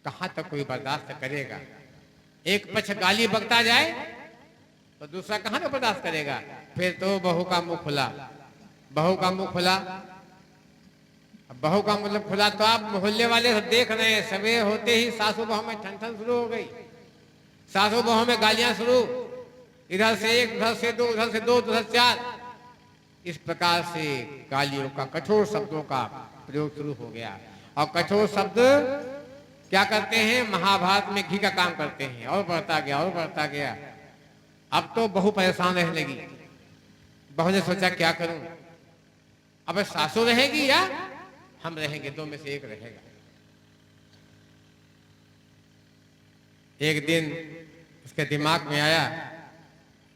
कहां तक कोई बर्दाश्त करेगा। एक पक्ष गाली बकता जाए तो दूसरा कहां तक बर्दाश्त करेगा। फिर तो बहू का मुंह खुला, बहू का मुंह खुला। बहू का मतलब खुला तो आप मोहल्ले वाले सब देख रहे हैं। सवेरे होते ही सासू बहू में ठन ठन शुरू हो गई, सासू बहू में गालियां शुरू, इधर से एक, उधर से दो, उधर से दो, उधर चार। इस प्रकार से गालियों का, कठोर शब्दों का प्रयोग शुरू हो गया। और कठोर शब्द क्या करते हैं, महाभारत में घी का काम करते हैं। और बढ़ता गया और बढ़ता गया। अब तो बहू परेशान रहने लगी। बहू ने सोचा क्या करूं, अब सासू रहेगी या हम रहेंगे, दो में से एक रहेगा। एक दिन उसके दिमाग में आया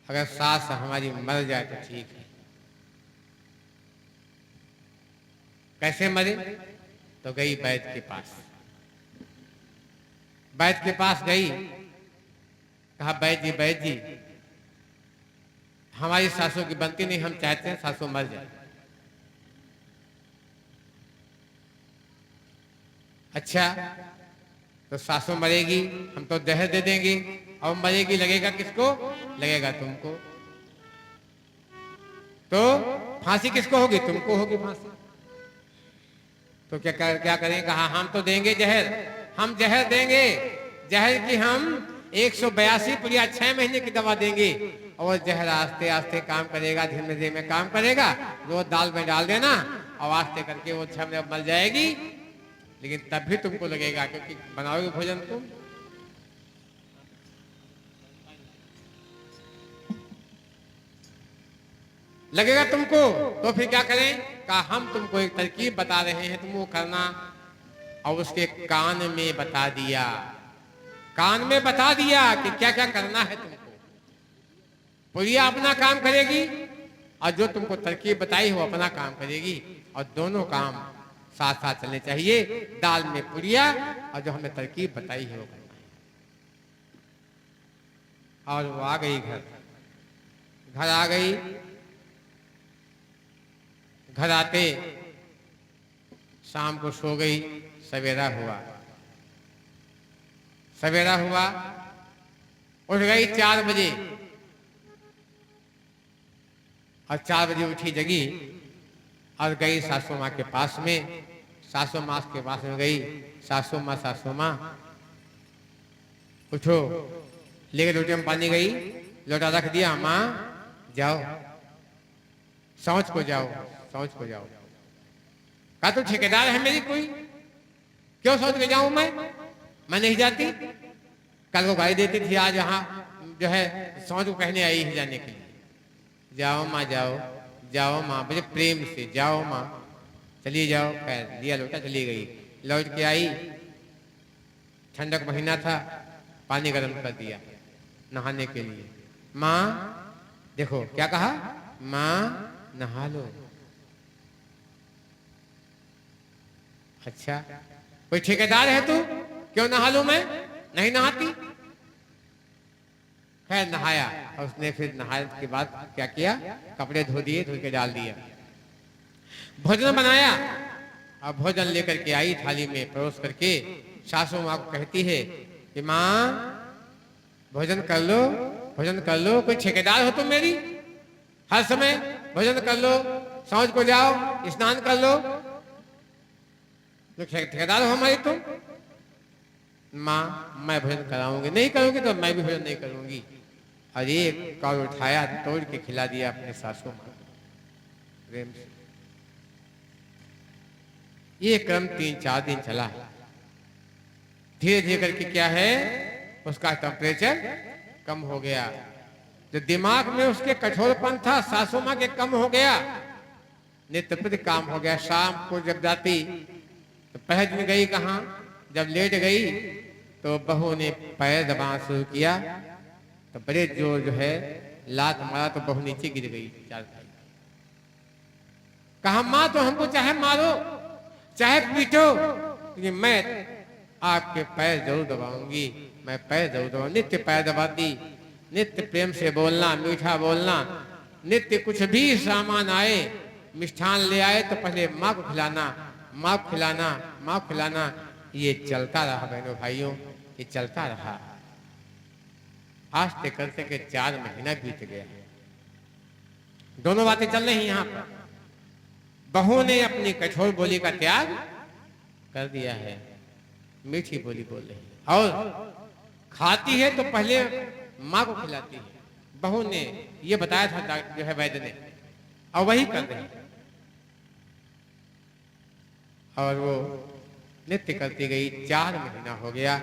अगर सास हमारी मर जाए तो ठीक है। कैसे मरे, तो गई वैद्य के पास। वैद्य के पास गई, कहा वैद्य जी हमारी सासू की बनती नहीं, हम चाहते हैं सासू मर जाए। अच्छा तो सासू मरेगी, हम तो जहर दे देंगे, और मरेगी लगेगा किसको, लगेगा तुमको। तो फांसी किसको होगी, तुमको होगी फांसी। तो क्या करें, कहा हम तो देंगे जहर, हम जहर देंगे। जहर की हम 182 पुड़िया 6 महीने की दवा देंगे। और जहर आस्ते आस्ते काम करेगा, धीमे धीमे काम करेगा। रोज दाल में डाल देना और आस्ते करके वो 6 महीने मर जाएगी। लेकिन तब भी तुमको लगेगा, क्योंकि बनाओगे भोजन तुम। लगेगा तुमको, तो फिर क्या करें, कहा हम तुमको एक तरकीब बता रहे हैं, तुम वो करना। और उसके कान में बता दिया, कान में बता दिया कि क्या क्या करना है तुमको। पुड़िया अपना काम करेगी और जो तुमको तरकीब बताई हो अपना काम करेगी। और दोनों काम साथ साथ चलने चाहिए, दाल में पुड़िया और जो हमने तरकीब बताई है वो करना है। और वो आ गई घर आ गई। घर आते शाम को सो गई। सवेरा हुआ, उठ गई 4 बजे। और 4 बजे उठी, जगी और गई सासू माँ के पास में। सासू माँ के पास में गई, सासू माँ उठो, लेकर लोटे में पानी गई, लोटा रख दिया। माँ जाओ शौच को जाओ। कहा तू ठेकेदार है मेरी कोई, क्यों शौच के जाऊं मैं नहीं जाती। कल को गाली देती थी, आज यहाँ जो है शौच को कहने आई है जाने के लिए। जाओ माँ जाओ माँ, मुझे प्रेम से जाओ माँ, चली जाओ। पैर दिया लोटा, चली गई। लौट के आई, ठंडक महीना था, पानी गर्म कर दिया नहाने के लिए। माँ देखो क्या कहा, माँ नहा लो। अच्छा कोई ठेकेदार है तू, क्यों नहा लूं मैं, नहीं नहाती। खैर नहाया। और उसने फिर नहाने के बाद क्या किया, कपड़े धो दिए, धो के डाल दिया। भोजन बनाया और भोजन लेकर के आई, थाली में परोस करके सासू माँ को कहती है कि माँ भोजन कर लो। कोई ठेकेदार हो तुम मेरी, हर समय भोजन कर लो, शौच को जाओ, स्नान कर लो, ठेकेदार हो हमारी तुम। माँ मैं भोजन कराऊंगी, नहीं करूंगी तो मैं भी भोजन नहीं करूंगी। और एक कौर उठाया, तोड़ के खिला दिया अपने सासू माँ प्रेम से। ये क्रम 3-4 दिन चला। धीरे धीरे करके क्या है, उसका टेम्परेचर कम हो गया। जो दिमाग में उसके कठोरपन था सासू माँ के कम हो गया। नित्य प्रति काम हो गया। शाम को जब जाती तो पहले दिन गई कहाँ, जब लेट गई तो बहू ने पैर दबाना शुरू किया। तो बड़े जोर जो है लात मारा तो बहू नीचे गिर गई। कहा माँ तो हमको चाहे मारो चाहे पीटो, लेकिन मैं आपके पैर जरूर दबाऊंगी, मैं पैर जरूर दबाऊंगी। नित्य पैर दबाती, नित्य प्रेम से बोलना, मीठा बोलना। नित्य कुछ भी सामान आए, मिष्ठान ले आए तो पहले माँ को खिलाना, माँ को खिलाना, माँ को खिलाना। ये चलता रहा बहनों भाइयों, ये चलता रहा। आज तक करते के 4 महीना बीत गया। दोनों बातें चल रही यहाँ पर। बहू ने अपनी कठोर बोली का त्याग कर दिया है, मीठी बोली बोल रही है। और खाती है तो पहले माँ को खिलाती है। बहू ने ये बताया था जो है वैद्य ने, और वही कर रही है। और वो नित्य करती गई। 4 महीना हो गया।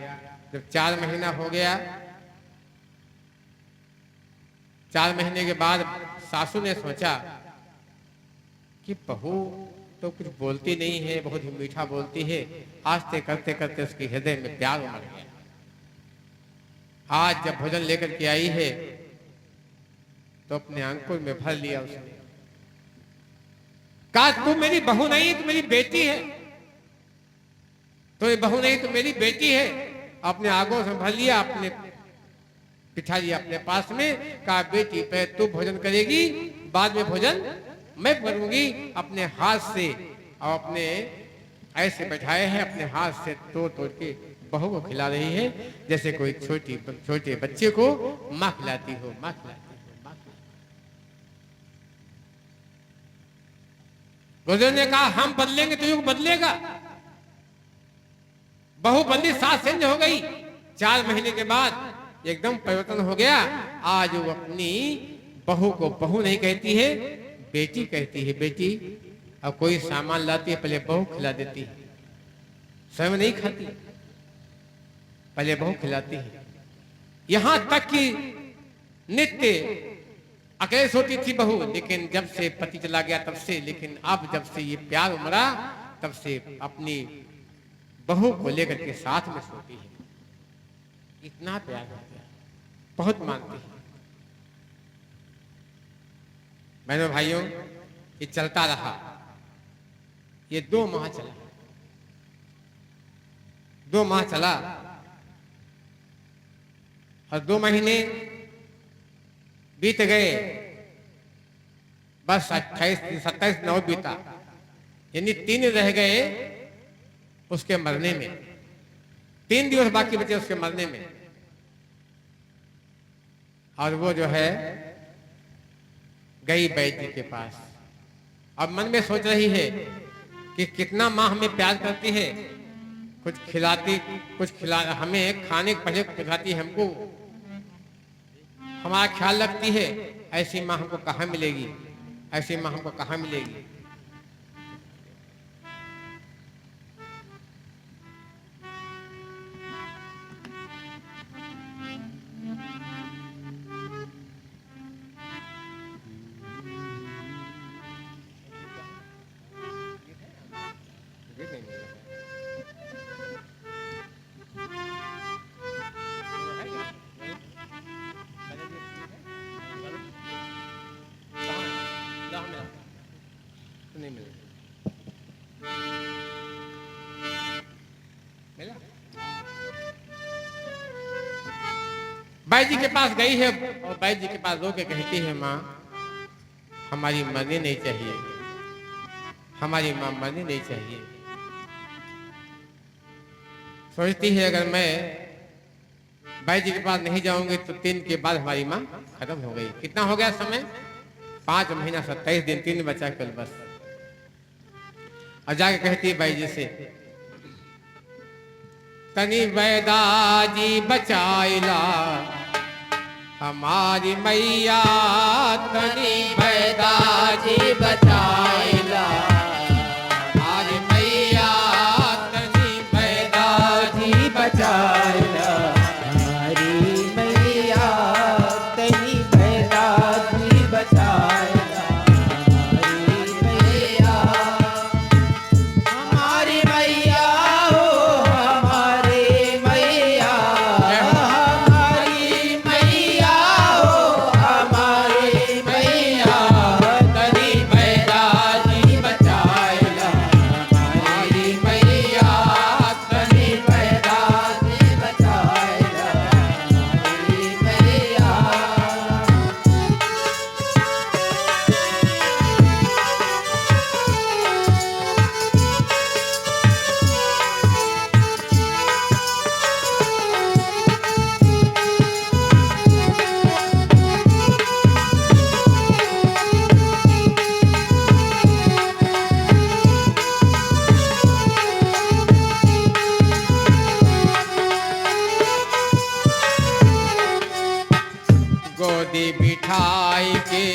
जब 4 महीना हो गया, 4 महीने के बाद सासू ने सोचा कि बहू तो कुछ बोलती नहीं है, बहुत ही मीठा बोलती है। आज से करते करते उसके हृदय में प्यार उमड़ गया। आज जब भोजन लेकर के आई है तो अपने अंकुर में भर लिया उसने। कहा तू मेरी बहू नहीं, तू मेरी बेटी है। तो ये बहू नहीं, तो मेरी बेटी है। अपने आगों से भर लिया, अपने बिठा लिया अपने पास में। कहा बेटी पे तू भोजन करेगी, बाद में भोजन मैं करूंगी। अपने हाथ से, और अपने ऐसे बैठाए हैं, अपने हाथ से तोड़ तोड़ के बहू को खिला रही है, जैसे कोई छोटे बच्चे को माँ खिलाती हो, माँ खिलाती हो, माँ खिलाती। गुरुदेव ने कहा हम बदलेंगे तो युग बदलेगा। बहू बदली, सास चेंज हो गई। 4 महीने के बाद एकदम परिवर्तन हो गया। आज वो अपनी बहू को बहू नहीं कहती है, बेटी कहती है, बेटी। अब कोई सामान लाती है, पहले बहू खिला देती है, स्वयं नहीं खाती, पहले बहू खिलाती है। यहां तक कि नित्य अकेले सोती थी बहू, लेकिन जब से पति चला गया तब से, लेकिन अब जब से ये प्यार उमड़ा तब से अपनी बहू को लेकर के साथ में सोती है। इतना प्यार हो गया, बहुत मानती है। बहनों भाइयों, ये चलता रहा। ये 2 माह चला, 2 माह चला। और 2 महीने बीत गए। बस 27 नौ बीता, यानी 3 रह गए उसके मरने में। 3 दिवस बाकी बचे उसके मरने में। और वो जो है गई वैद्य जी के पास। अब मन में सोच रही है कि कितना माँ हमें प्यार करती है, कुछ खिलाती, हमें खाने के पहले खिलाती है, हमको हमारा ख्याल रखती है। ऐसी माँ हमको कहाँ मिलेगी, ऐसी माँ हमको कहाँ मिलेगी। नहीं मिला। बाई जी के पास गई है और बाई जी के पास रो के कहती है माँ हमारी मरनी नहीं चाहिए, हमारी माँ मरनी नहीं चाहिए। सोचती है अगर मैं बाई जी के पास नहीं जाऊंगी तो 3 के बाद हमारी माँ खत्म हो गई। कितना हो गया समय? 5 महीना 27 दिन, 3 बचा कल बस। और जाके कहती है बाई जी से तनी वैदाजी बचाइला हमारी मैया, तनी वैदाजी बचाइला हमारी मैया, तनी वैदाजी बचाइला हमारी मैया, तनी वैदाजी बचाइला हमारी मैया, हमारी मैया हो हमारी मैया, हमारी मैया हो हमारी मैया, तनी वैदाजी बचाइला हमारी मैया, तनी वैदाजी गोदी बिठाई के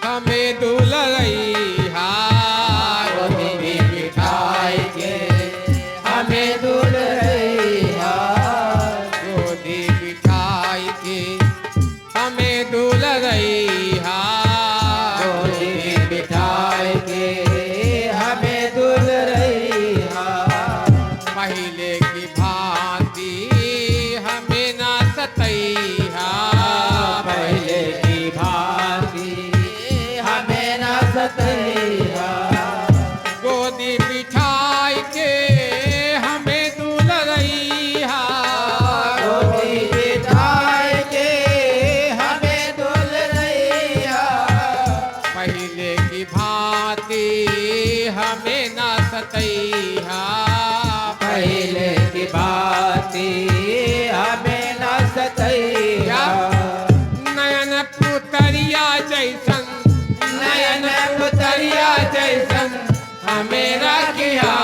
हमें दुलरैया, गोदी बिठाई के हमें दुलरैया, गोदी बिठाई के हमें दुलरैया, गोदी बिठाई के हमें दुलरैया, पहले की भांति हमें ना सतैया, पहले की भांति हमें न सतैया, गोदी बिठाई के हमें दुलरैया, गोदी बिठाई के हमें दुलरैया, पहले की भांति हमें ना सतैया, पहले की भांति हमें न सतैया, नयन पुतरिया जैसन, नयन पुतरिया जैसन हमें रखिया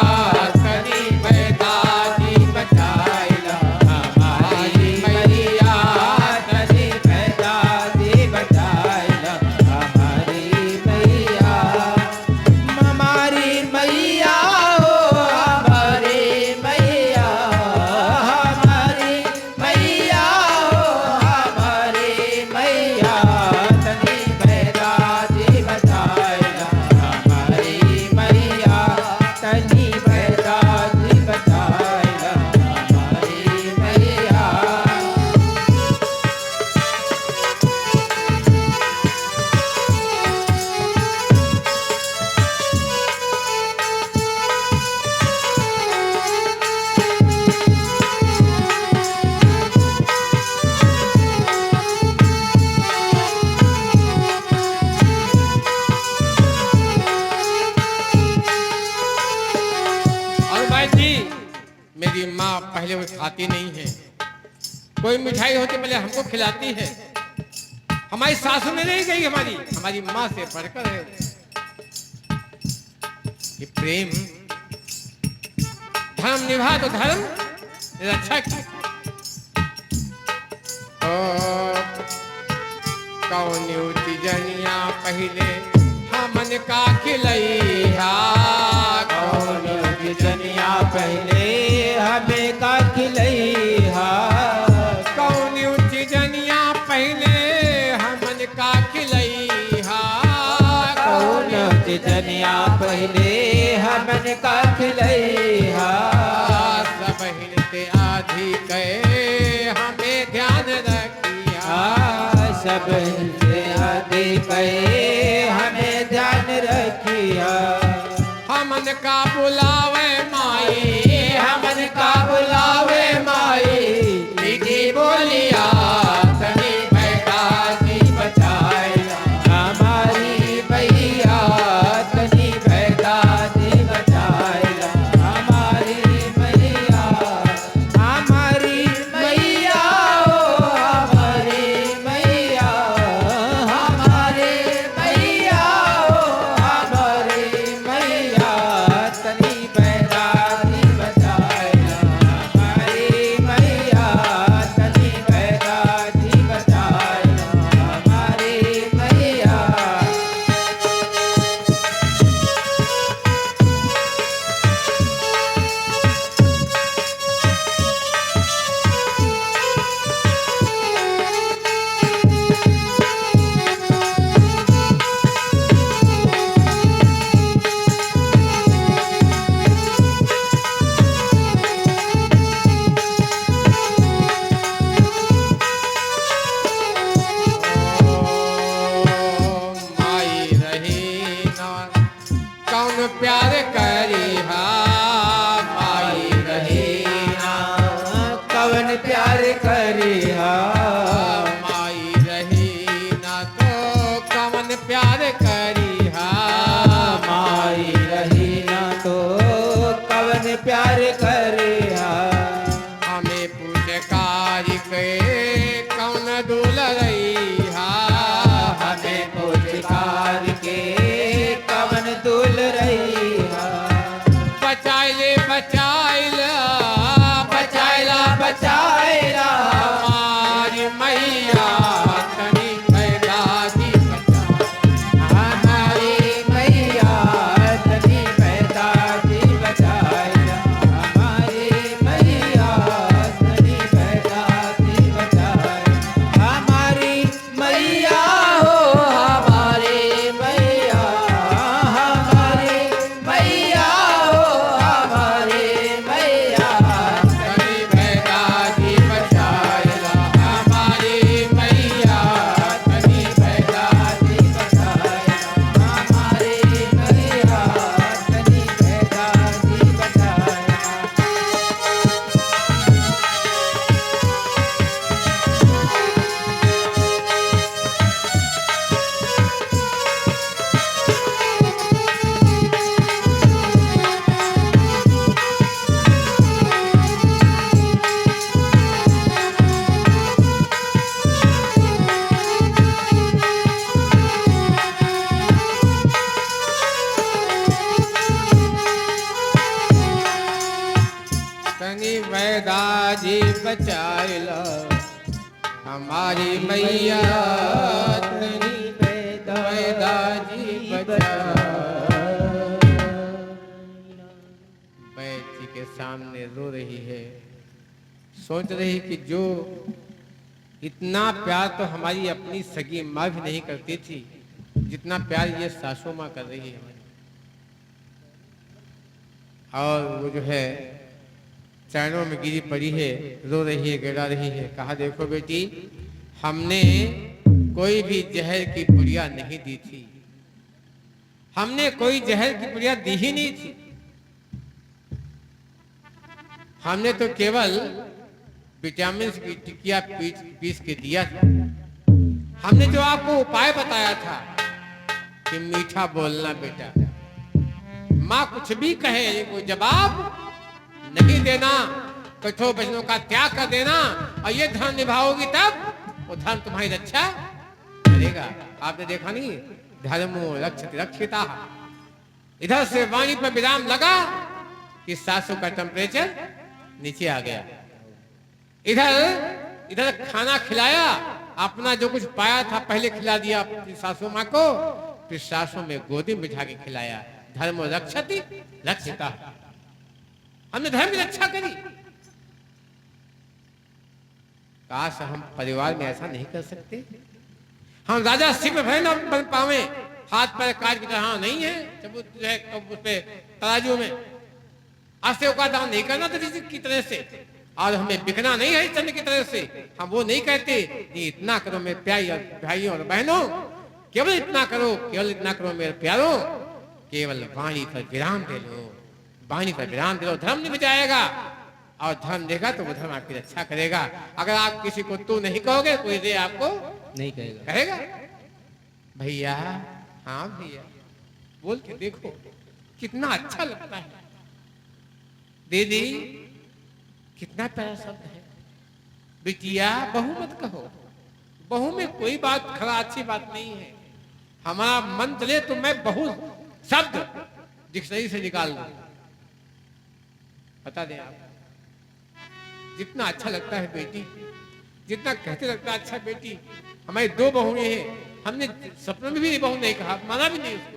तनी पैदाजी बचाइला, हमारी मैया तनी पैदादी बचाइला, हमारी मैया, हमारी मैया हो, हमारी मैया, हमारी मैया हो, हमारी मैया, तनी पैदादी बचाइला, हमारी मैया, तनी पैदादी बचाइला, हमारी मैया। और भाई जी मेरी माँ पहले वो खाती नहीं है, कोई मिठाई होती पहले हमको खिलाती है, हमारी सासू में नहीं गई, हमारी हमारी माँ से बढ़कर है ये प्रेम, धर्म निभा तो धर्म रक्षा की, ओ कौन जनिया पहले हमन का खिलैया, कौन जनिया पहले हमें का खिलैया, कौन जनिया पहले हमन का खिलैया, कौन जनिया पहले हमन का खिलैया, सब हिलते आधी गए हमें ध्यान रखिया, सब से आदि कहे हमें ध्यान रखिया, हमन का बुलावे माई, हमन का बुलावे माई, मीठी बोलिया तनी पैदाजी बचाइला, हमारी मैया तनी पैदादी बचाइला, हमारी मैया, हमारी मैया हो, हमारी मैया, हमारे मैया हो, हमारी मैया, तनी पैदादी बचाइला, हमारी मैया, तनी पैदादी बचाइला, हमारी मैया। माई रही ना कौन प्यार करी हा, माई रही ना कवन प्यार करिहा, माई रही ना तो कौन प्यार करी हा, माई रही ना तो कवन प्यार करिहा, हमें पुचकारी के कौन दुलरई हा, हमें पुचकार के कवन दुल रहिहा, बचाइले बचाइला बचाइला बचाइला, हमारी मैया तनी बेदाजी बचाइला हमारी मैया तनी बेदाजी बचा। बैठ जी के सामने रो रही है, सोच रही कि जो इतना प्यार तो हमारी अपनी सगी माँ भी नहीं करती थी जितना प्यार ये सासू माँ कर रही है हमारी। और वो जो है चरणों में गिरी पड़ी है, रो रही है, गिरा रही है। कहा देखो बेटी, हमने कोई भी जहर की पुड़िया नहीं दी थी, हमने कोई जहर की पुड़िया दी ही नहीं थी। हमने तो केवल विटामिन की टिकिया पीस के दिया था। हमने जो आपको उपाय बताया था कि मीठा बोलना बेटा, माँ कुछ भी कहे कोई जवाब नहीं देना, कठोर वचनों का त्याग कर देना, और ये धर्म निभाओगी तब वो धर्म तुम्हारी रक्षा करेगा। आपने देखा नहीं, धर्मो रक्षति रक्षिता। इधर से वाणी पर विराम लगा कि सासू का टेम्परेचर नीचे आ गया। इधर खाना खिलाया, अपना जो कुछ पाया था पहले खिला दिया अपनी सासू माँ को, फिर सासू में गोदी में बिठा के खिलाया। धर्म रक्षति रक्षिता, हमने धर्म की रक्षा करी। काश हम परिवार में ऐसा नहीं कर सकते। हम राजा सिंह भय न बन पावे, हाथ पैर काट की तरह नहीं है सबूत जो है उस पे तराजू में आस्ते का दान नहीं करना था की तरह से, और हमें बिकना नहीं है चंद की तरह से। हम वो नहीं कहते नहीं इतना करो मेरे प्यारे भाइयों और बहनों, केवल इतना करो, केवल इतना करो मेरे प्यारों, केवल वाणी पर विराम दे लो, वाणी पर विराम दे लो। धर्म नहीं बचाएगा, और धर्म देगा तो वो धर्म आपकी रक्षा करेगा। अगर आप किसी को तू नहीं कहोगे, कोई दे आपको नहीं कहेगा, कहेगा भैया, हाँ भैया बोल के देखो कितना अच्छा लगता है। दीदी कितना प्यारा शब्द है। बिटिया बहू मत कहो, बहू में कोई बात खरा अच्छी बात नहीं है। हमारा मन चले तो मैं बहू शब्द डिक्शनरी से निकाल दूं, बता दें आप। जितना अच्छा लगता है बेटी, जितना कहते लगता है अच्छा बेटी। हमारी 2 बहुएं हैं, हमने सपनों में भी बहू नहीं कहा, माना भी नहीं उसको,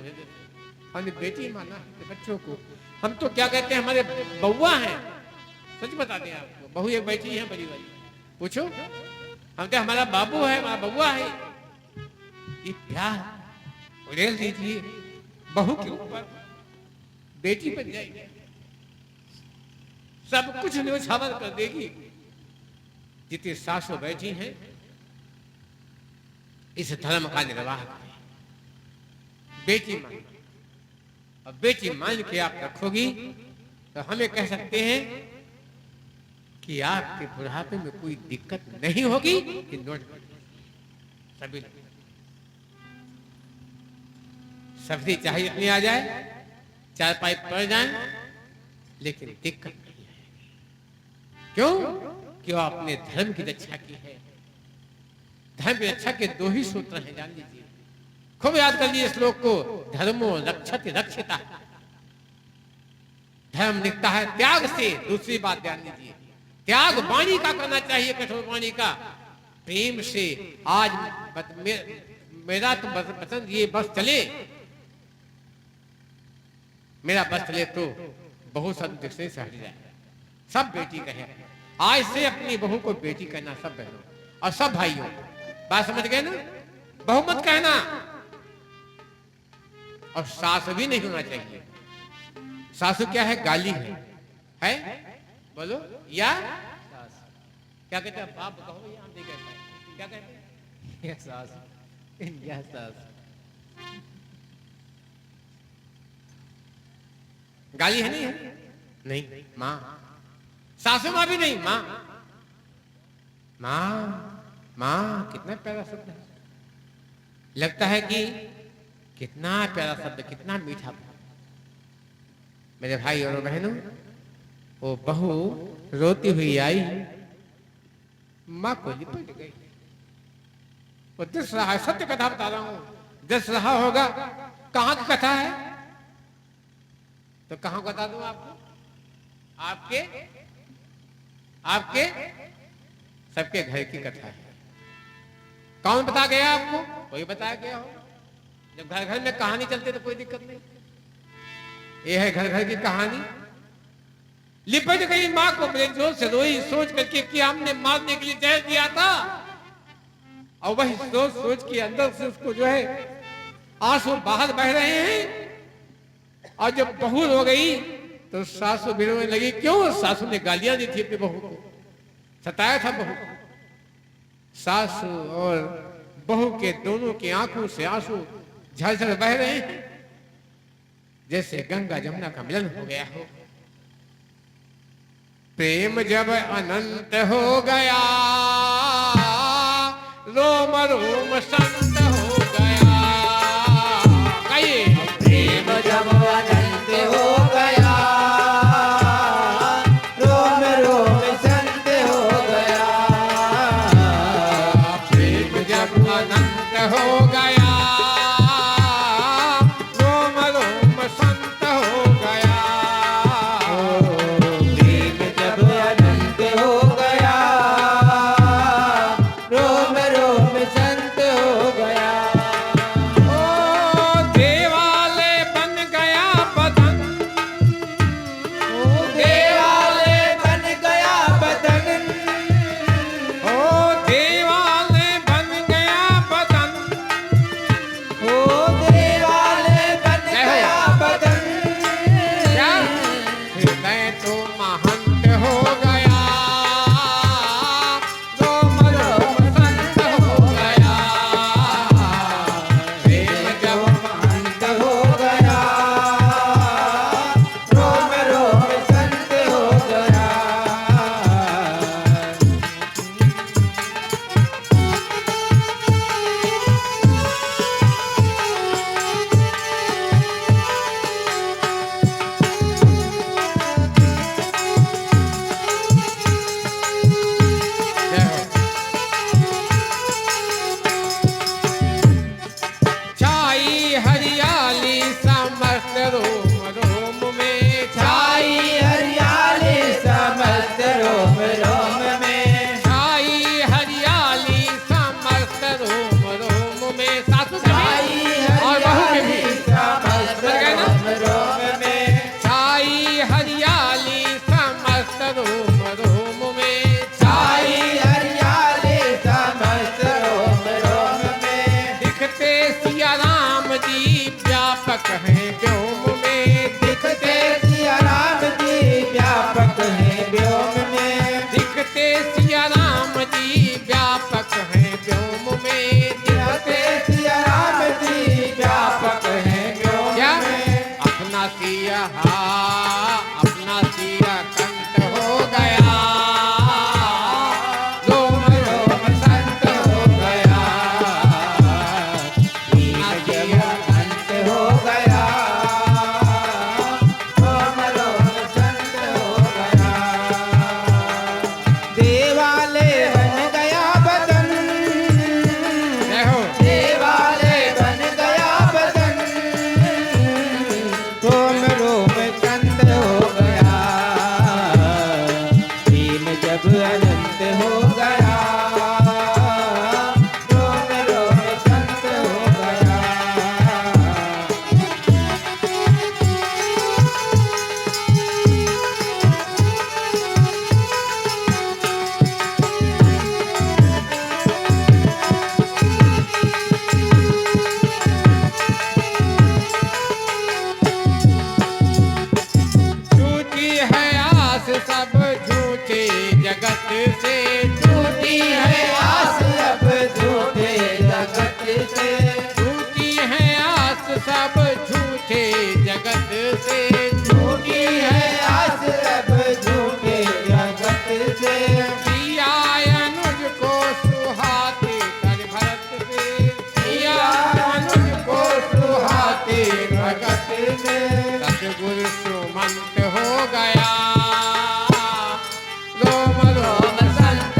हमने बेटी माना बच्चों को। हम तो क्या कहते हैं, हमारे बउआ हैं। सच बता दें आपको, बहू एक बैठी है बड़ी बड़ी, पूछो हम क्या, हमारा बाबू है, हमारा बउआ है। ये प्यार उड़ेल दीजिए बहू के ऊपर, बेटी बन जाएगी, सब कुछ न्योछावर कर देगी। जितनी सासों बैठी हैं इस धर्म का निर्वाह करें, बेटी मान, और बेटी मान के आप रखोगी तो हमें कह सकते हैं कि आपके बुढ़ापे में कोई दिक्कत नहीं होगी। कि नोट सभी सब्जी चाहे इतनी आ जाए, 4 पाइप पड़ जाए, लेकिन दिक्कत नहीं आएगी। क्यों? क्यों आपने धर्म की रक्षा की है। धर्म की रक्षा के 2 ही सूत्र हैं, जान लीजिए, खूब याद कर लीजिए श्लोक को। धर्मो रक्षति रक्षिता, धर्म निकता है त्याग से। दूसरी बात ध्यान दीजिए, त्याग वाणी का करना चाहिए, कठोर वाणी का, प्रेम से। आज मेरा तो पसंद ये बस चले, मेरा बस चले तो बहुत सब दृष्टि से हट जाए, सब बेटी कहे। आज से अपनी बहू को बेटी कहना, सब बहनों और सब भाइयों, बात समझ गए ना। बहू मत कहना, और सास भी नहीं होना चाहिए। सासू क्या है? गाली है बोलो, या क्या कहते हैं? बाप कहो या हम नहीं कहते, क्या कहते हैं? या सास, या सास। गाली है नहीं है? नहीं। माँ, सासू माँ भी नहीं, माँ। माँ, माँ कितना प्यारा शब्द है। लगता है कि कितना प्यारा शब्द, कितना मीठा। मेरे भाई और बहनों, वो बहू रोती हुई आई, माँ को लिपट गई। वो दस रहा है, सत्य कथा बता रहा हूं, दस रहा होगा। कहाँ की कथा है तो कहाँ बता दूं आपको? आपके आपके सबके घर की कथा है। कौन बता गया आपको? कोई बताया गया हो? जब घर घर में कहानी चलती तो कोई दिक्कत नहीं। ये है घर घर की कहानी। लिपट गई माँ को जोर से रोई, सोच करके कि हमने मारने के लिए जहर दिया था। और वही सोच सोच के अंदर से उसको जो है आंसू बाहर बह रहे हैं। और जब बहू हो गई तो सासू भी रोने लगी। क्यों? सासू ने गालियां दी थी अपनी बहू को, सताया था बहू को। सासू और बहू के दोनों की आंखों से आंसू झरझर बह रहे हैं, जैसे गंगा जमुना का मिलन हो गया हो। प्रेम जब अनंत हो गया, रोम रोम संत हो गया। कहिए, प्रेम जब अनंत हो गया, रोम रोम संत हो गया। प्रेम जब अनंत हो गया, रोम रोम संत हो गया। प्रेम जब अनंत हो गया, रोम रोम संत हो गया। ओ देवालय बन गया बदन, ओ देवालय बन गया बदन, ओ देवालय बन गया बदन। ओ देवालय बन गया बदन। क्या? हृदय तो महंत हो गया, रोम रोम संत हो गया। प्रेम जब अंत हो गया, रोम रोम संत हो गया। जय हो। छाई हरियाली समस्त रोम रोम में, छाई हरियाली समस्त रोम रोम में, छाई हरियाली समस्त रोम रोम में। सासू के छाई भी और बहू के भी। हरियाली समस्त बन गए ना? रोम रोम में, छाई हरियाली समस्त रोम रोम में, छाई हरियाली समस्त रोम रोम में। दिखते सिया राम जी व्यापक हैं व्योम में। दिखते सिया राम जी व्यापक है व्योम में। दिखते सिया राम जी व्यापक हैं व्योम में। दिखते सिया राम जी व्यापक है व्योम क्या? में। अपना सिया अपना सिया कंठ हो गया, रोम रोम संत हो गया। अपना सिया अंत हो गया, रोम रोम संत हो गया। देवालय बन गया बदन, जय हो। देवालय बन गया बदन, रोम रोम संत हो गया। प्रेम जब अनंत हो गया, रोम रोम संत हो गया। झूठी है आस सब झूठे जगत से, झूठी है आस अब झूठे जगत से, झूठी है आस सब झूठे जगत से। झूठी है आस अब झूठे जगत से। सिया अनुज को सुहाते कर भरत से, सिया अनुज को सुहाते भगत से। सतगुरु सुमंत हो गया, रोम रोम संत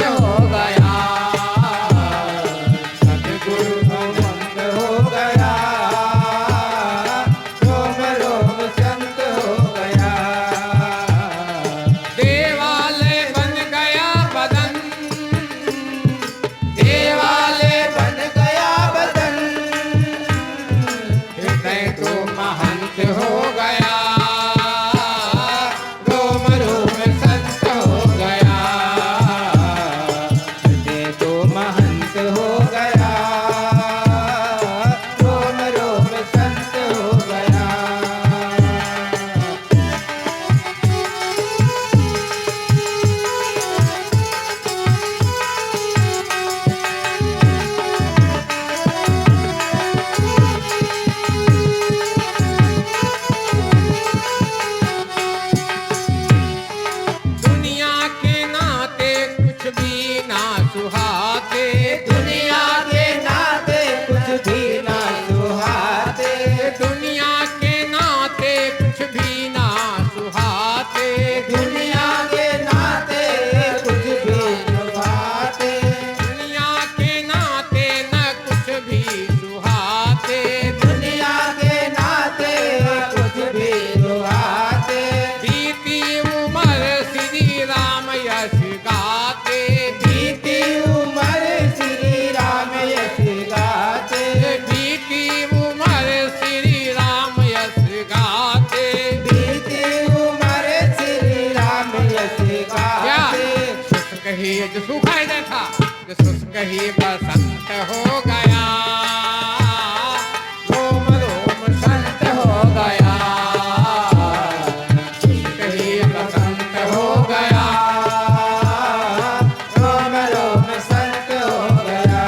ये जो सूखा हृदय था, जो शुष्क ही बसंत हो गया, रोम रोम संत हो गया, शुष्क ही बसंत हो गया, रोम रोम संत हो गया,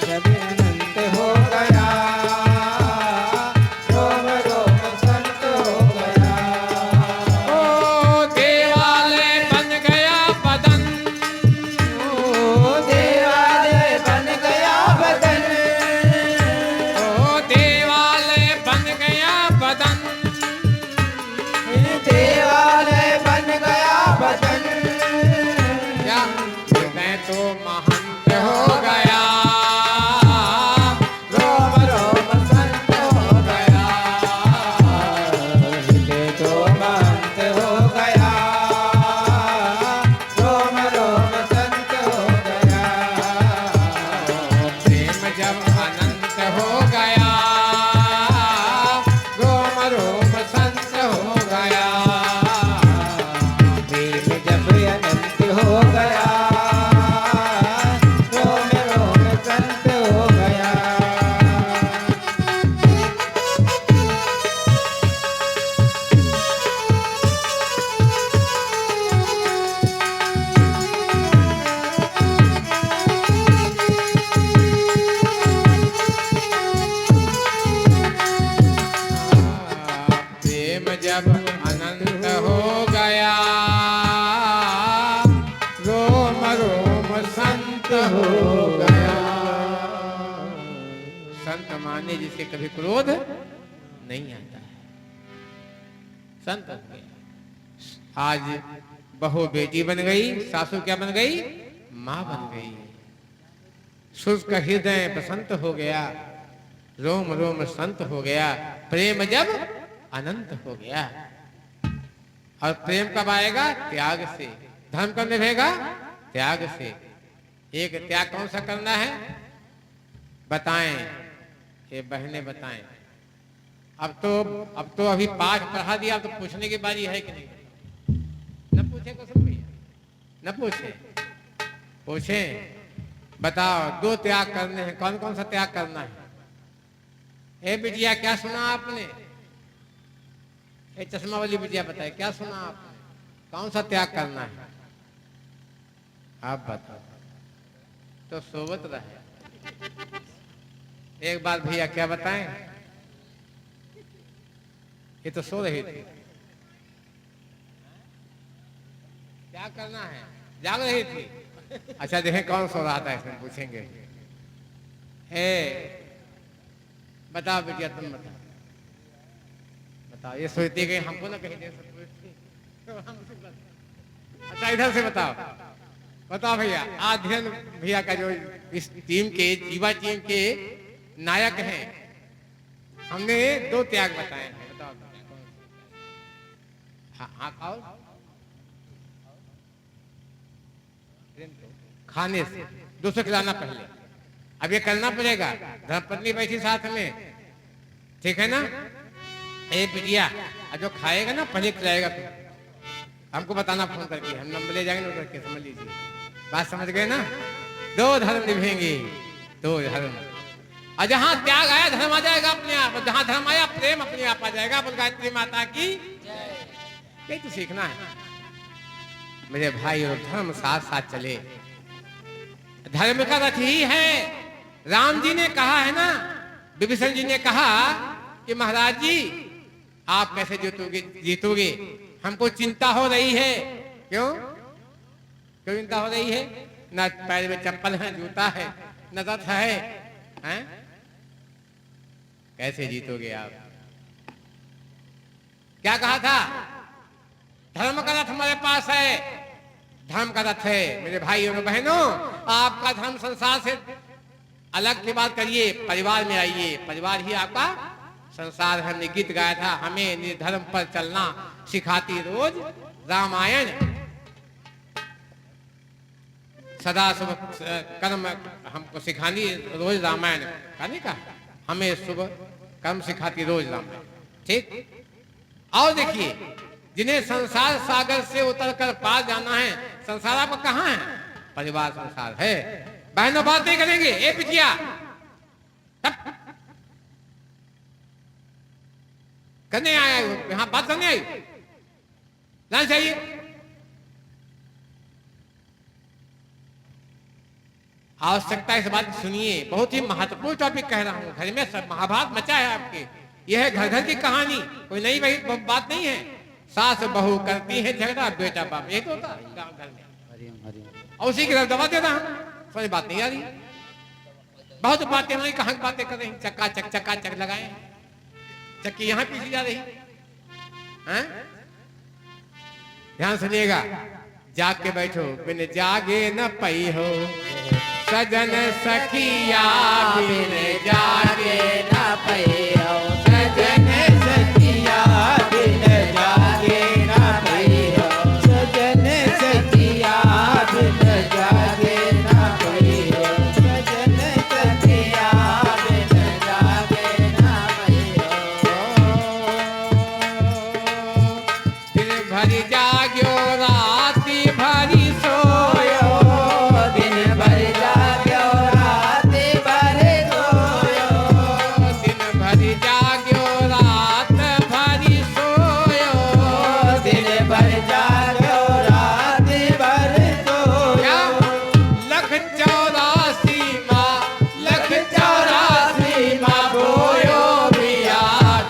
जब अनंत हो गया, रोम रोम संत हो गया। ओ देवालय बन गया बदन, ओ देवालय बन गया बदन, ओ देवालय बन गया बदन, देवालय बन गया बदन, क्या हृदय तो महंत हो गया, रोम रोम संत हो गया, हृदय तो महंत हो गया, रोम रोम संत हो गया। प्रेम जब अनंत हो गया, रोम रोम संत हो गया, प्रेम जब अनंत हो गया, रोम रोम संत हो गया। प्रेम जब अनंत हो गया, रोम रोम संत हो गया। संत माने जिसे कभी क्रोध नहीं आता है, संत हो गया। आज बहू बेटी बन गई, सासू क्या बन गई, माँ बन गई। शुष्क हृदय बसंत हो गया, रोम रोम संत हो गया। प्रेम जब अनंत हो गया, और प्रेम कब आएगा, त्याग से। धर्म कब निभेगा, त्याग से। एक त्याग कौन सा करना है, बताएं, ये बहनें बताएं। अब तो अभी पाठ पढ़ा दिया, अब तो पूछने की बारी है कि नहीं? न पूछे कुसुम भैया, न पूछे, पूछे। बताओ, दो त्याग करने हैं, कौन कौन सा त्याग करना है? ए बिटिया, क्या सुना आपने? ए चश्मा वाली बिटिया बताए, क्या सुना आपने? कौन सा त्याग करना है? आप बताओ तो सोवत रहे। एक बार भैया क्या बताएं, ये तो सो रही थी। क्या करना है, जाग रही थी। अच्छा देखें कौन सो रहा था, इसमें पूछेंगे। ए बताओ बेटिया, तुम बताओ, बताओ। ये सोचती कि हमको ना कहीं दे सकते। अच्छा इधर से बताओ, बताओ भैया। आध्ययन भैया का जो इस टीम के, जीवा टीम के नायक हैं, हमने दो त्याग बताए हैं। बताओ हाँ हाँ, खाओ। खाने से दूसरे खिलाना पहले, अब ये करना पड़ेगा। धर्मपत्नी बैठी साथ में, ठीक है ना? ए बिटिया, जो खाएगा ना पहले खिलाएगा, तो हमको बताना फोन करके, हम नंबर ले जाएंगे उधर के, समझ लीजिए। बात समझ गए ना? दो धर्म निभेंगे, दो धर्म। और जहां त्याग आया धर्म आ जाएगा अपने आप, और जहां धर्म आया प्रेम अपने आप आ जाएगा। बोल गायत्री माता की यही तो सीखना है मेरे भाई। और धर्म साथ साथ चले, धर्म का रथ ही है। राम जी ने कहा है ना, विभीषण जी ने कहा कि महाराज जी आप कैसे जीतोगे, हमको चिंता हो रही है। क्यों क्यों चिंता हो रही है? न पैर में चप्पल है, जूता है, न रथ है, हैं? कैसे जीतोगे आप? क्या कहा था? धर्म का रथ हमारे पास है, धर्म का रथ है। मेरे भाई और बहनों, आपका धर्म संसार से अलग की बात करिए, परिवार में आइए। परिवार ही आपका संसार। हमने गीत गाया था, हमें निर्धर्म पर चलना सिखाती रोज रामायण। सदा शुभ कर्म हमको सिखानी रोज रामायण। कहने का हमें शुभ कर्म सिखाती रोज रामायण। ठीक। और देखिए जिन्हें संसार सागर से उतरकर पार जाना है। संसार आपका कहाँ है? परिवार संसार है। बहनों बात नहीं करेंगे, ए पिटिया करने आया यहां, बात करने आई ना चाहिए। आवश्यकता इस बात की सुनिए, बहुत ही महत्वपूर्ण टॉपिक कह रहा हूं। घर में सब महाभारत मचा है आपके। यह है घर घर की कहानी, कोई नई वही बात नहीं है। सास बहू करती है झगड़ा, बेटा बाप, यही तो होता है गाँव घर में। हरिओम हरिओम। और उसी की तरफ दबा दे रहा हूं, समझ बात नहीं आ रही। बहुत बातें नहीं, कहाँ की बातें कर रही, चक्का चक लगाए, चक्की यहाँ पीछे जा रही है। ध्यान सुनिएगा, जाग के बैठो, बिन जागे न पई हो सजन सखिया, बिन जागे न पइयो सजन सखिया, बिन जागे न पइयो सजन सखिया, बिन जागे न पइयो सजन सखिया, बिन जागे न पइयो। दिन भरी जाग्यो राति भरी सोयो, दिन भर जाग्यो राति भर सोयो, दिन भरी जाग्यो रात भरी सोयो, दिन भर जाग्यो राति भर क्या सोयो। लख 84 माँ, लख 84 माँ बोयो बिया,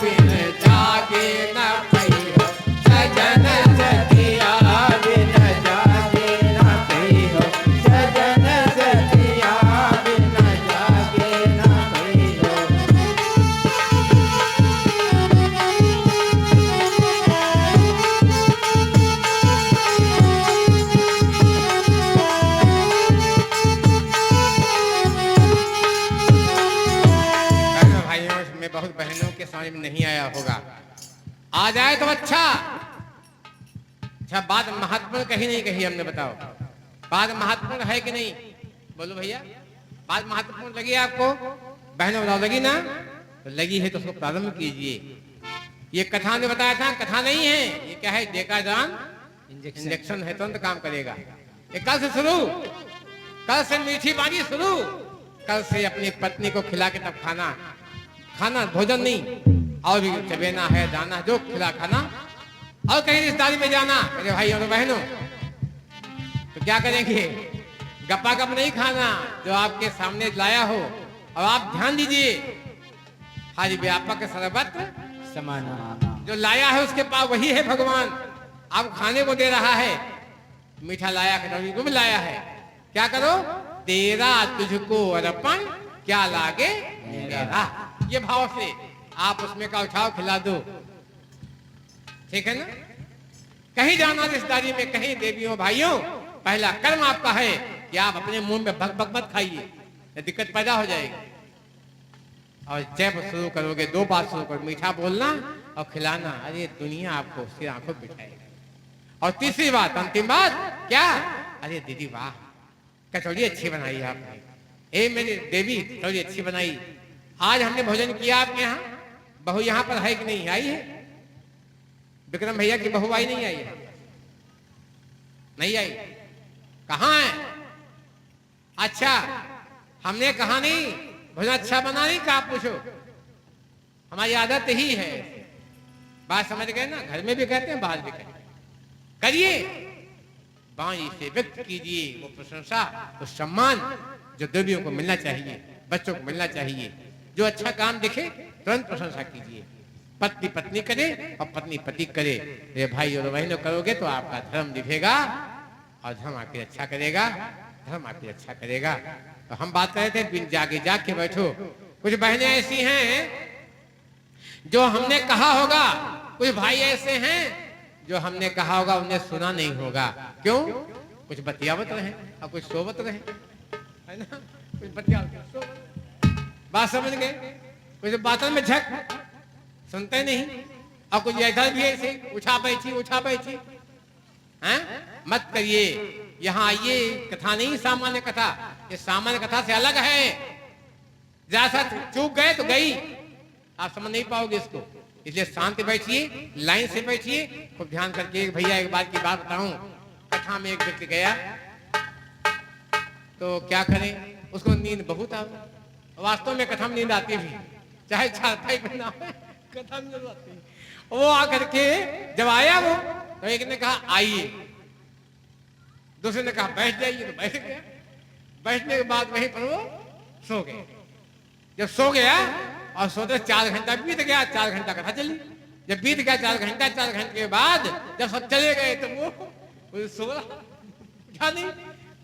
बिन जागे न पइयो सजन सखिया, बिन जागे न पइयो सजन सखिया, बिन जागे न पइयो। बहनों भाइयों में बहुत बहनों के समझ में नहीं आया होगा, आ जाए तो अच्छा। बात महत्वपूर्ण कही नहीं कही हमने, बताओ बात महत्वपूर्ण है कि नहीं? बोलो भैया, बात महत्वपूर्ण लगी आपको? बहनों बताओ लगी ना? तो लगी है तो उसको प्रारंभ कीजिए। ये कथा ने बताया था, कथा नहीं है ये, क्या है? देखा जान इंजेक्शन है, तुरंत काम करेगा। ये कल से शुरू, कल से मीठी बानी शुरू, कल से अपनी पत्नी को खिला के तब खाना, खाना भोजन नहीं, और भी चबेना है, दाना जो खिला खाना। और कहीं रिश्तेदारी में जाना मेरे भाइयों और बहनों, तो क्या करेंगे? गप्पा गप नहीं खाना, जो आपके सामने लाया हो। और आप ध्यान दीजिए, हरि व्यापक सर्वत्र समाना। जो लाया है उसके पास वही है भगवान। आप खाने को दे रहा है, मीठा लाया, खिलौनी को भी लाया है। क्या करो? तेरा तुझको अर्पण, क्या लागे मेरा। ये भाव से आप उसमें का उठाओ, खिला दो, ठीक है ना? कहीं जाना रिश्तेदारी में, कहीं देवियों भाइयों, पहला कर्म आपका है कि आप अपने मुंह में भक भक मत खाइए, दिक्कत पैदा हो जाएगी। और जब शुरू करोगे, दो बात शुरू करो, मीठा बोलना और खिलाना, अरे दुनिया आपको उसकी आंखों बिठाएगी। और तीसरी बात, अंतिम बात क्या? अरे दीदी वाह, कचौड़ी अच्छी बनाई आपने, ए मेरी देवी कचौड़ी अच्छी बनाई, आज हमने भोजन किया आपके यहाँ। बहू यहाँ पर है कि नहीं? आई है? विक्रम भैया की बहू आई नहीं? आई है? नहीं आई? कहाँ है? अच्छा, हमने कहा नहीं भोजन अच्छा बना नहीं, कहा पूछो, हमारी आदत ही है। बात समझ गए ना? घर में भी कहते हैं, बाहर भी कहते हैं। करिए, वाणी से व्यक्त कीजिए वो प्रशंसा, वो सम्मान जो देवियों को मिलना चाहिए, बच्चों को मिलना चाहिए। जो अच्छा काम दिखे तुरंत प्रशंसा कीजिए। पत्नी पत्नी करे और पत्नी पति करे। ये भाई और बहनों करोगे तो आपका धर्म दिखेगा, और धर्म आपकी रक्षा करेगा, धर्म आपकी रक्षा करेगा। तो हम बात कर रहे थे, बिन जागे जाग के बैठो। कुछ बहनें ऐसी हैं जो हमने कहा होगा, कुछ भाई ऐसे हैं जो हमने कहा होगा उन्हें सुना नहीं होगा। क्यों? कुछ बतियावत रहे और कुछ सोवत रहे, है ना? कुछ बतियावत, बात समझ गए? कुछ बातों में झक सुनते नहीं, और कुछ इधर भी ऐसे उठा बैठी हैं। मत करिए, यहाँ आइए। कथा नहीं सामान्य कथा, ये सामान्य कथा से अलग है। जरा सा चूक गए तो गई, आप समझ नहीं पाओगे इसको। इसलिए शांति बैठिए, लाइन से बैठिए, खूब ध्यान करके। भैया एक बात की बात बताऊं, कथा में एक व्यक्ति गया तो क्या करें, उसको नींद बहुत आवे। वास्तव में कथा में नींद आती भी, चाहे चारपाई पर ना हो, कथा में जरूर आती है। वो आकर के जब आया वो, तो एक ने कहा आइए, दूसरे ने कहा बैठ जाइए, तो बैठ गया। बैठने के बाद वहीं पर वो सो गए। जब सो गया और सोते 4 घंटा बीत गया, 4 घंटा कथा चली। जब बीत गया 4 घंटा, 4 घंटे के बाद जब सब चले गए तो वो सो रहा, उठा नहीं।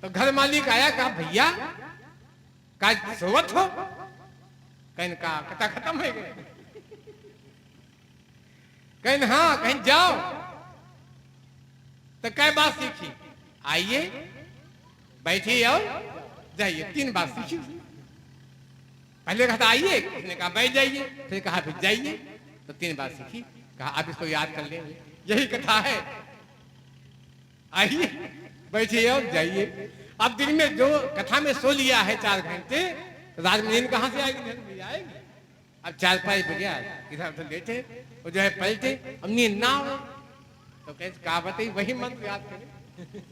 तो घर मालिक आया, कहा भैया का सोवत हो? कहीं कहा कथा खत्म हो गई। कहीं हाँ, कहीं जाओ। तो कई बात सीखी, आइए, बैठिए और जाइए, 3 बात सीखी। पहले कहा था आइए, उसने कहा बैठ जाइए, फिर कहा फिर जाइए, तो 3 बात सीखी। कहा आप इसको याद कर लें, यही कथा है, आइए, बैठिए और जाइए। अब दिन में जो कथा में सो लिया है 4 घंटे, तो रात में नींद कहां से आएगी? नींद नहीं आएगी। अब 4-5 बजे इधर उधर लेटे, वो जो है पलटे, अब नींद ना हो तो कैसे कहा बताइए, वही मंत्र याद करें।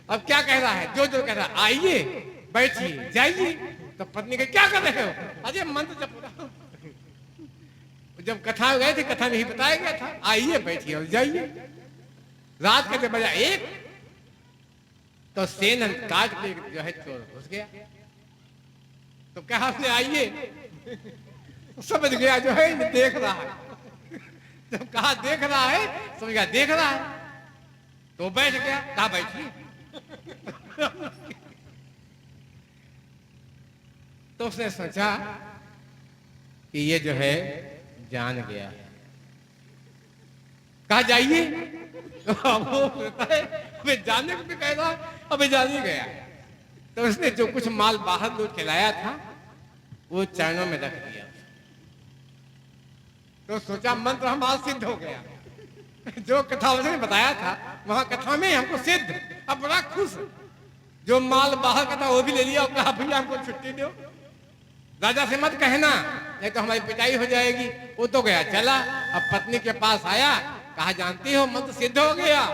अब क्या कह रहा है, जो कह रहा है आइए, बैठिए, जाइए। तो पत्नी के क्या कर रहे हो? अरे मंत्र जप रहा हूं। जब कथा गए थे, कथा में ही बताया गया था, आइए, बैठिए और जाइए। रात के बजा 1, तो सेन काट के जो है चोर घुस गया। तो कहा से आइए, समझ गया जो है देख रहा है। जब कहा देख रहा है, समझ गया देख रहा है, तो बैठ गया। कहा बैठिए। तो उसने सोचा कि ये जो है जान गया। कहा जाइए, वो जाने को भी कह रहा, अभी जान ही गया। तो उसने जो कुछ माल बाहर लूट के लाया था, वो चरणों में रख दिया। तो सोचा मंत्र हमारा सिद्ध हो गया। जो कथा उसने बताया था, वहां कथा में हमको सिद्ध। अब बड़ा खुश, जो माल बाहर का था वो भी ले लिया और कहा भैया हमको छुट्टी दो, राजा से मत कहना, नहीं तो हमारी पिटाई हो जाएगी। वो तो गया चला। अब पत्नी के पास आया, कहा जानती हो मंत्र सिद्ध हो गया।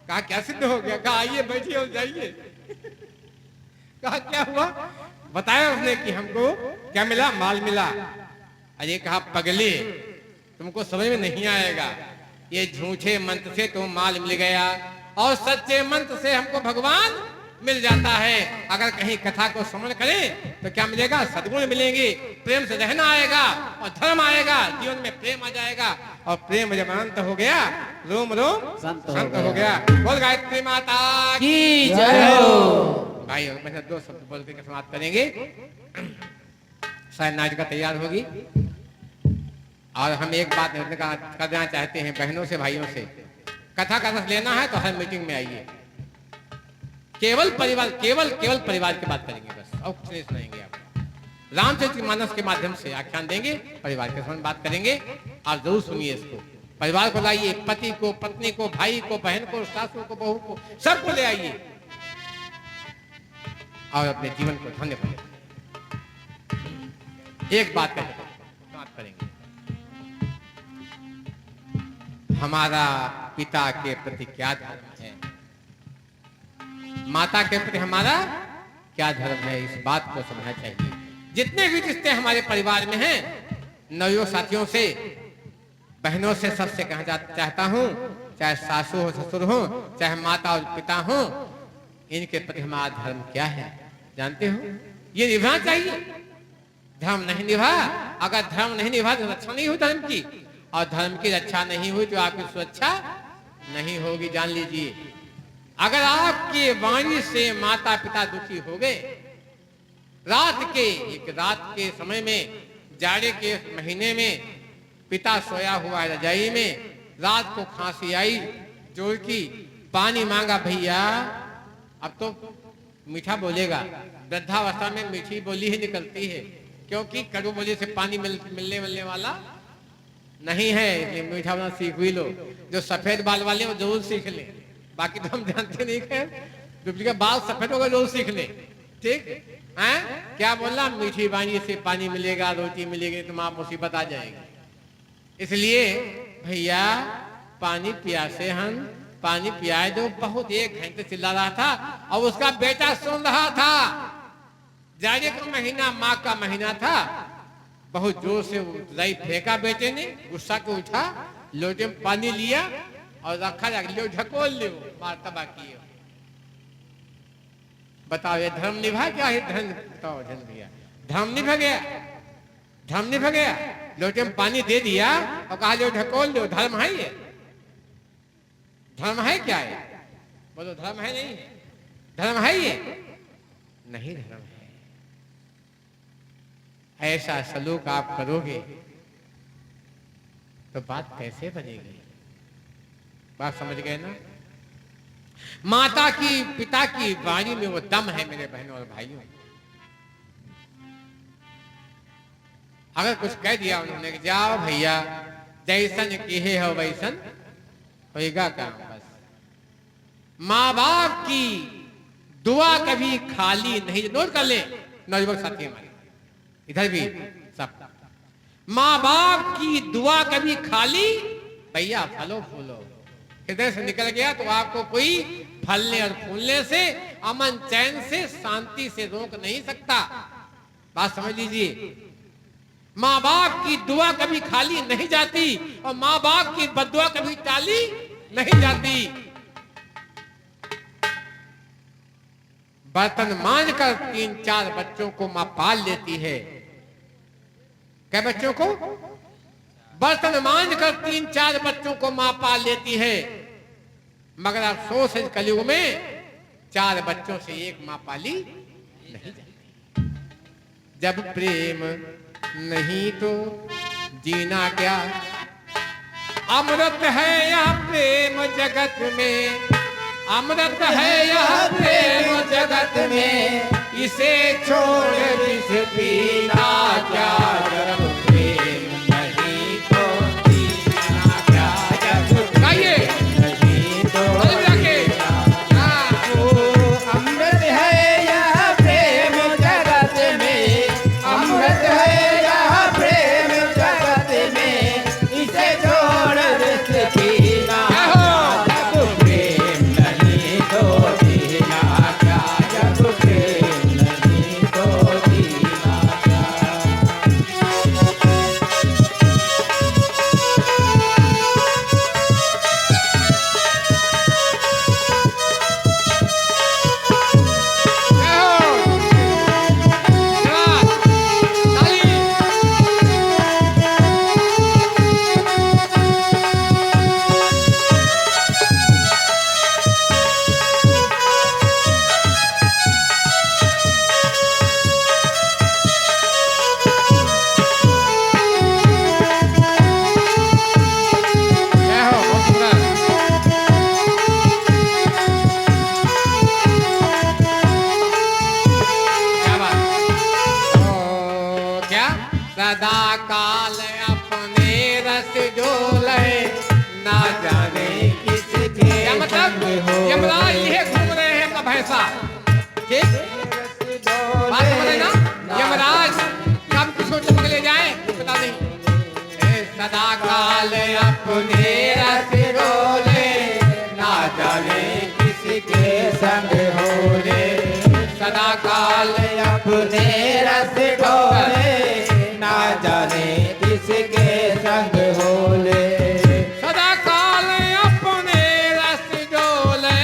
कहा क्या सिद्ध हो गया? कहा आइए, बैठिए और जाइए। कहा क्या हुआ? बताया उसने कि हमको क्या मिला, माल मिला। अरे कहा पगले, तुमको समझ में नहीं आएगा, ये झूठे मंत्र से तो माल मिल गया, और सच्चे मंत्र से हमको भगवान मिल जाता है। अगर कहीं कथा को श्रवण करें तो क्या मिलेगा? सद्गुण मिलेंगे, प्रेम से रहना आएगा और धर्म आएगा, जीवन में प्रेम आ जाएगा। और प्रेम जब अनंत हो गया, रोम रोम संत हो गया। बोल गायत्री माता की जय हो। भाई मैंने 2 शब्द बोल के समाप्त करेंगे। शायद नाच का तैयार होगी। और हम एक बात करना चाहते हैं बहनों से, भाइयों से, कथा का रस लेना है तो हर मीटिंग में आइए। केवल परिवार, केवल परिवार की बात करेंगे बस, और कुछ नहीं सुनाएंगे आपको। रामचरितमानस के माध्यम से आख्यान देंगे, परिवार के साथ बात करेंगे। आप जरूर सुनिए इसको। परिवार को लाइए, पति को, पत्नी को, भाई को, बहन को, सासू को, बहू को, सबको ले आइए और अपने जीवन को धन्य करें। एक बात करेंगे, हमारा पिता के प्रति क्या धर्म है, माता के प्रति हमारा क्या धर्म है, इस बात को समझना चाहिए। जितने भी रिश्ते हमारे परिवार में हैं, नवयुवक साथियों से, बहनों से, सबसे कहना चाहता हूं, चाहे सासू हो, ससुर हो, चाहे माता और पिता हो, इनके प्रति हमारा धर्म क्या है जानते हो? ये निभाना चाहिए। धर्म नहीं निभा, अगर धर्म नहीं निभा तो रक्षा नहीं हुई धर्म की, और धर्म की रक्षा नहीं हुई तो आपकी सुरक्षा नहीं होगी, जान लीजिए। अगर आपके वाणी से माता पिता दुखी हो गए, रात के समय में, जाड़े के महीने में, पिता सोया हुआ है रजाई में, रात को खांसी आई, जोर की, पानी मांगा, भैया, अब तो मीठा बोलेगा। वृद्धावस्था में मीठी बोली ही निकलती है, क्योंकि कड़ू बोली से पानी मिलने वाला नहीं है, इसलिए मीठा बोलना सीख भी लो। जो सफेद बाल वाले वो जरूर सीख ले, बाकी तो हम जानते नहीं है। जिसके बाल सफेद होगा जरूर सीख ले, ठीक है? क्या बोलना? मीठी वाणी से पानी मिलेगा, रोटी मिलेगी, तुम आप मुसीबत आ जाएगी। इसलिए भैया पानी पियासे हम, पानी पियाए दो। बहुत 1 घंटे चिल्ला रहा था और उसका बेटा सुन रहा था। जाने का महीना माँ का महीना था। बहुत जोर से रई फेंका बेटे ने, गुस्सा के उठा, लोटे में पानी लिया और रखा, लो ढकोल लो, मारता बाकी। बताओ ये धर्म निभा क्या है? धर्म बताओ धर्म भैया, धर्म निभा गया, धर्म निभा गया। लोटे में पानी दे दिया और कहा लो ढकोल लो। धर्म है ये? धर्म है क्या है? बोलो धर्म है? नहीं धर्म है ये? नहीं धर्म है। ऐसा सलूक आप करोगे तो बात कैसे बनेगी? बात समझ गए ना? माता की, पिता की वाणी में वो दम है मेरे बहनों और भाइयों। अगर कुछ कह दिया उन्होंने कि जाओ भैया जैसन किए हो वैसन होएगा काम। बस माँ बाप की दुआ कभी खाली नहीं। नोट कर ले नौजवान साथी हमारे, इधर भी सब। माँ बाप की दुआ कभी खाली भैया फलो फूलो हृदय से निकल गया तो आपको कोई फलने और फूलने से, अमन चैन से, शांति से रोक नहीं सकता। बात समझ लीजिए। माँ बाप की दुआ कभी खाली नहीं जाती और माँ बाप की बद्दुआ कभी टाली नहीं जाती। बर्तन मांझ कर 3-4 बच्चों को मां पाल लेती है। क्या बच्चों को? बर्तन मांझ कर 3-4 बच्चों को मां पाल लेती है। मगर अफसोस है कलयुग में 4 बच्चों से 1 मां पाली नहीं जाती। जब प्रेम नहीं तो जीना क्या, अमृत है यह प्रेम जगत में, अमृत है यह प्रेम जगत में, इसे छोड़ विष पीना क्या। जब प्रेम नहीं तो जीना क्या। जब गाइए नहीं तो अमृत है यह प्रेम जगत में, अमृत है यह प्रेम जगत में, इसे छोड़ विष पीना क्या। जब प्रेम नहीं तो जीना क्या। जब प्रेम नहीं तो जीना क्या। सदा काल अपने रस डोले, ना जाने किसके क्या मतलब? संग हो यमराज ये घूम रहे हैं कब ऐसा? ठीक बात समझे ना? यमराज कब किसको चमक ले जाए पता नहीं। सदा काल अपने रस डोले, ना जाने किसके संग हो रे। सदा काल अपने रस डोले, ना जाने किसके संग हो ले। सदा काल अपने रस डोले,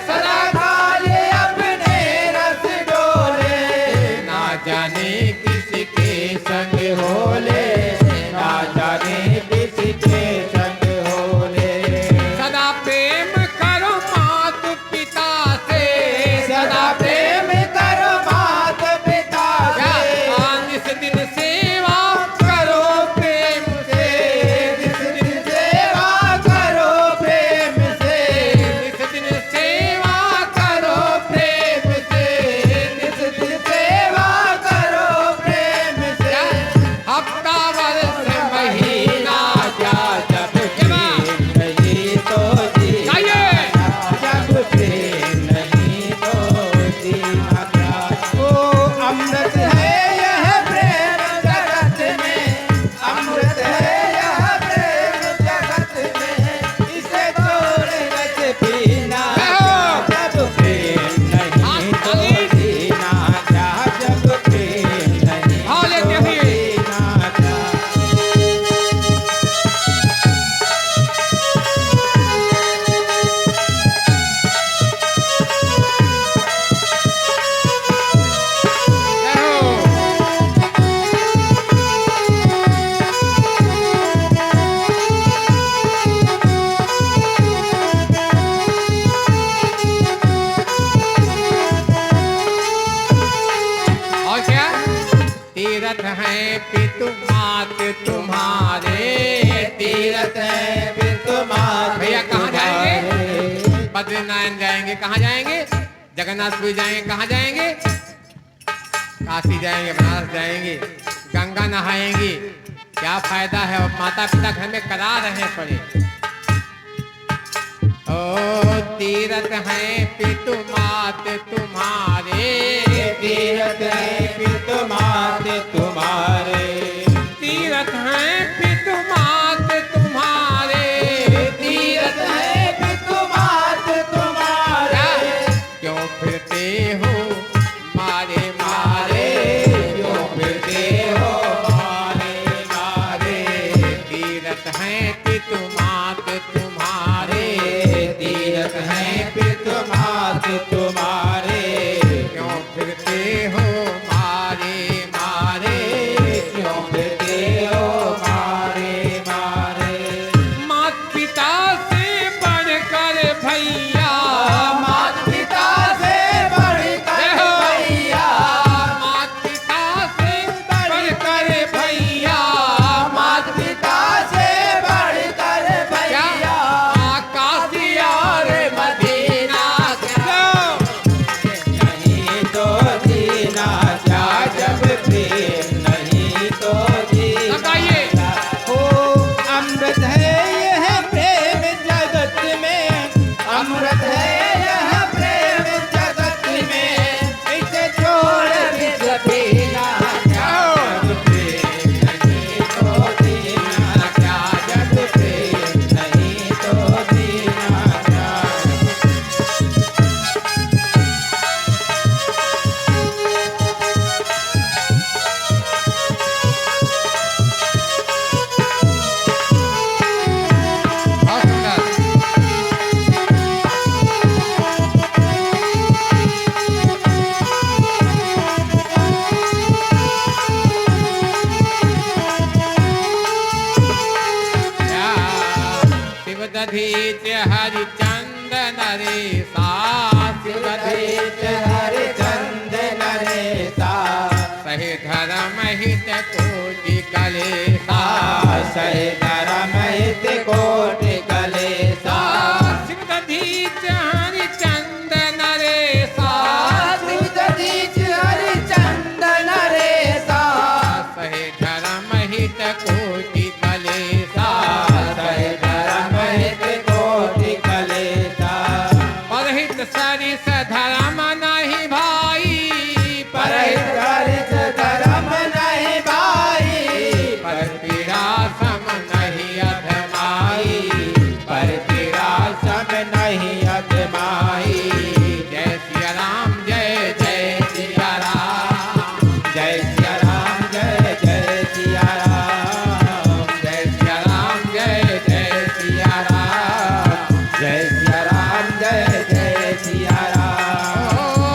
सदा काल अपने रस डोले, ना जाने किसके संग हो ले। ना जाने किसके संग हो ले। सदा प्रेम करो मात पिता से, सदा प्रेम करो माता तीरथ हैं पितु मात तुम्हारे, तीरथ है पितु मात भैया कहाँ जाएंगे? तुम्हारे। बद्रीनारायण जाएंगे। कहाँ जाएंगे? जगन्नाथपुरी जाएंगे। कहाँ जाएंगे? काशी जाएंगे, बनारस जाएंगे, गंगा नहाएंगे। क्या फायदा है? और माता पिता घर में करा रहे हैं पड़े। ओ तीरथ हैं पितु मात तुम्हारे, तीरथ है पितु मात तुम्हारे। तीरथ हैं पितु मात तुम्हारे, तीरथ है पितु मात तुम्हारे। क्यों फिरते हो मारे मारे, क्यों फिरते हो मारे मारे। तीरथ हैं पितु मात तुम्हारे, तीरथ है पितु मात तुम्हारे। क्यों फिरते हो मारे मारे। क्यों फिरते हो मारे मारे। मात पिता से बढ़कर भैया, मात पिता से बढ़कर भैया। मात पिता से बढ़कर भैया, मात पिता से बढ़कर भैया। काशी और मदीना नहीं तो जीना क्या, जब प्रेम नहीं तो जीना लगाइए। क्या। हो अमृत है यह प्रेम जगत में, अमृत है यह प्रेम जगत में। इसे छोड़ के पीना क्या, जब प्रेम नहीं तो जीना क्या, जब प्रेम नहीं तो जीना क्या। बहुत सुंदर। शिव दधीच हरिचंदन रे सा, शिव शिवधीश हरिचंद नरेसा। सही धर्म हित कोटि कलेसा, सही धर्म हित कोटि कलेसा। शिव दधीच हरिचंदन रे सा, शिवधीश हरिचंद नरेसा। सही धर्म हित कोटि कलेसा, सही धर्म हित कोटि कलेसा। परहित सरिस धर्म नहीं भाई, परहित हरित धर्म नहीं भाई। पर पीड़ा सम नहीं अधमाई, पर तेरा सब नहीं अधमाई। जय सिया राम जय जय सिया राम, जय सिया राम जय जय सिया राम। जय सिया राम जय जय सिया राम। जय सिया राम जय जय सिया राम। ओ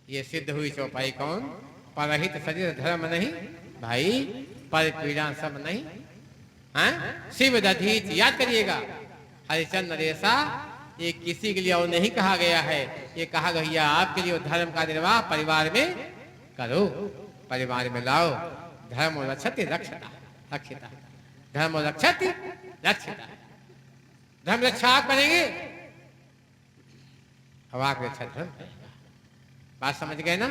ये सिद्ध हुई चौपाई कौन? परहित शरीर धर्म नहीं भाई, पर पीड़ा सब नहीं। हैं? शिव दधीच, याद करिएगा, हरिचंद्र नरेशा, ये किसी के लिए और नहीं कहा गया है, ये कहा गया आपके लिए धर्म का निर्वाह परिवार में करो, परिवार में लाओ। धर्म रक्षति रक्षता रक्षिता, धर्म रक्षति रक्षिता। धर्म रक्षा आप करेंगे, हवा की रक्षा धर्म करेगा। बात समझ गए ना?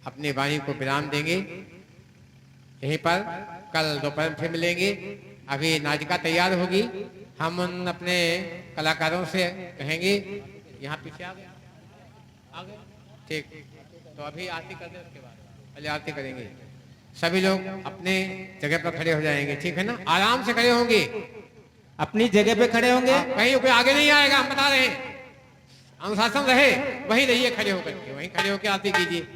अपनी वाणी को विराम देंगे यहीं पर, कल दोपहर फिर मिलेंगे। अभी नाटिका तैयार होगी, हम उन अपने कलाकारों से कहेंगे यहाँ पीछे आ गए, ठीक। तो अभी आरती कर दें, उसके बाद पहले आरती करेंगे। सभी लोग अपने जगह पर खड़े हो जाएंगे, ठीक है ना? आराम से खड़े होंगे, अपनी जगह पे खड़े होंगे। कहीं कोई आगे नहीं आएगा, हम बता रहे हैं। अनुशासन रहे, वहीं रहिए खड़े होकर के, वहीं खड़े होकर आरती कीजिए।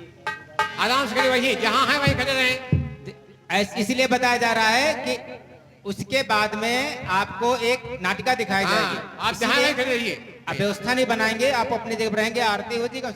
आराम से खड़े, वहीं जहां है वहीं खड़े रहें। इसलिए बताया जा रहा है कि उसके बाद में आपको एक नाटिका दिखाई जाएगी। आप जहां वहीं खड़े रहिए, आप व्यवस्था नहीं बनाएंगे, आप अपनी जगह पर रहेंगे, आरती हो जाएगा।